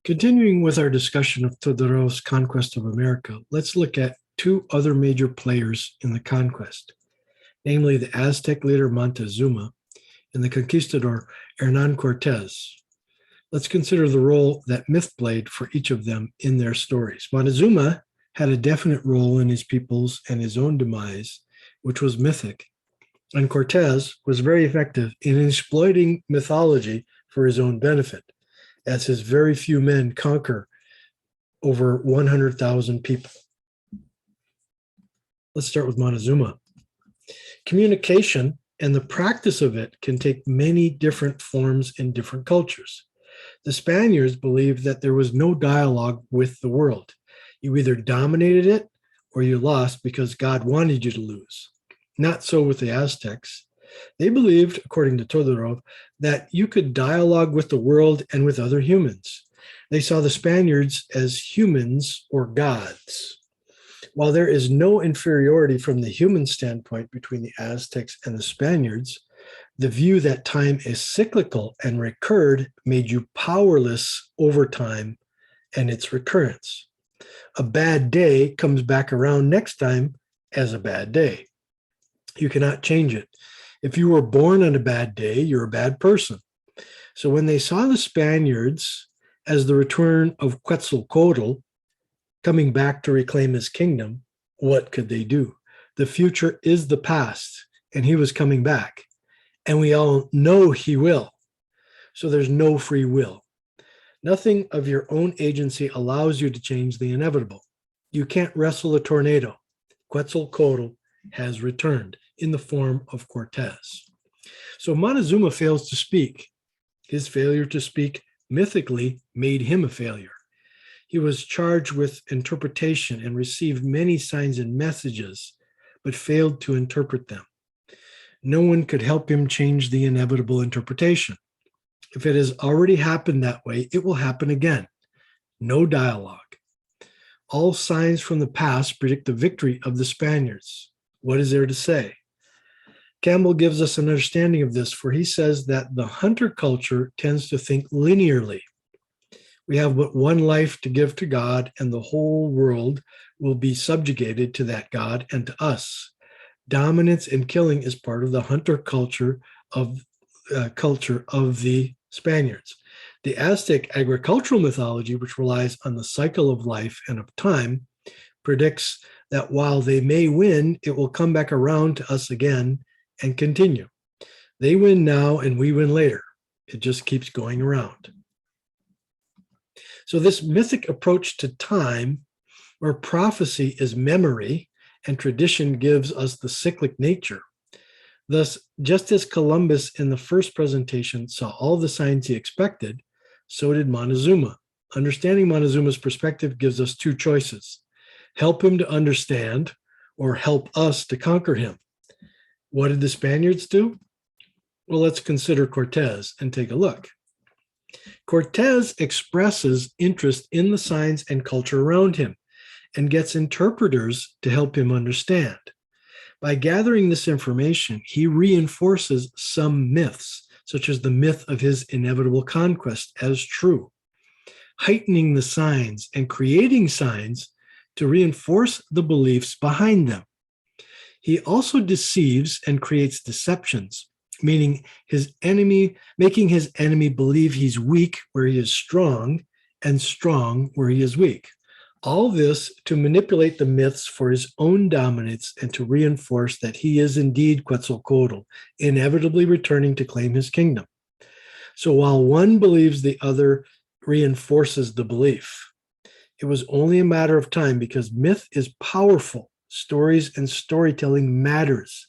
Continuing with our discussion of Todorov's conquest of America, let's look at two other major players in the conquest, namely the Aztec leader Montezuma and the conquistador Hernan Cortes. Let's consider the role that myth played for each of them in their stories. Montezuma had a definite role in his people's and his own demise, which was mythic, and Cortes was very effective in exploiting mythology for his own benefit, as his very few men conquer over 100,000 people. Let's start with Montezuma. Communication and the practice of it can take many different forms in different cultures. The Spaniards believed that there was no dialogue with the world. You either dominated it or you lost because God wanted you to lose. Not so with the Aztecs. They believed, according to Todorov, that you could dialogue with the world and with other humans. They saw the Spaniards as humans or gods. While there is no inferiority from the human standpoint between the Aztecs and the Spaniards, the view that time is cyclical and recurred made you powerless over time and its recurrence. A bad day comes back around next time as a bad day. You cannot change it. If you were born on a bad day, you're a bad person. So when they saw the Spaniards as the return of Quetzalcoatl coming back to reclaim his kingdom, what could they do? The future is the past, and he was coming back. And we all know he will. So there's no free will. Nothing of your own agency allows you to change the inevitable. You can't wrestle a tornado. Quetzalcoatl has returned in the form of Cortes. So Montezuma fails to speak. His failure to speak mythically made him a failure. He was charged with interpretation and received many signs and messages, but failed to interpret them. No one could help him change the inevitable interpretation. If it has already happened that way, it will happen again. No dialogue. All signs from the past predict the victory of the Spaniards. What is there to say? Campbell gives us an understanding of this, for he says that the hunter culture tends to think linearly. We have but one life to give to God, and the whole world will be subjugated to that God and to us. Dominance and killing is part of the hunter culture of the Spaniards. The Aztec agricultural mythology, which relies on the cycle of life and of time, predicts that while they may win, it will come back around to us again and continue. They win now and we win later. It just keeps going around. So this mythic approach to time, where prophecy is memory and tradition gives us the cyclic nature. Thus, just as Columbus in the first presentation saw all the signs he expected, so did Montezuma. Understanding Montezuma's perspective gives us two choices: help him to understand or help us to conquer him. What did the Spaniards do? Well, let's consider Cortes and take a look. Cortes expresses interest in the signs and culture around him and gets interpreters to help him understand. By gathering this information, he reinforces some myths, such as the myth of his inevitable conquest, as true, heightening the signs and creating signs to reinforce the beliefs behind them. He also deceives and creates deceptions, meaning making his enemy believe he's weak where he is strong and strong where he is weak. All this to manipulate the myths for his own dominance and to reinforce that he is indeed Quetzalcoatl, inevitably returning to claim his kingdom. So while one believes, the other reinforces the belief. It was only a matter of time because myth is powerful. Stories and storytelling matters.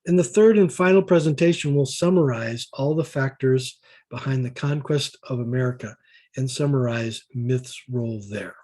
In the third and final presentation, we'll summarize all the factors behind the conquest of America and summarize myth's role there.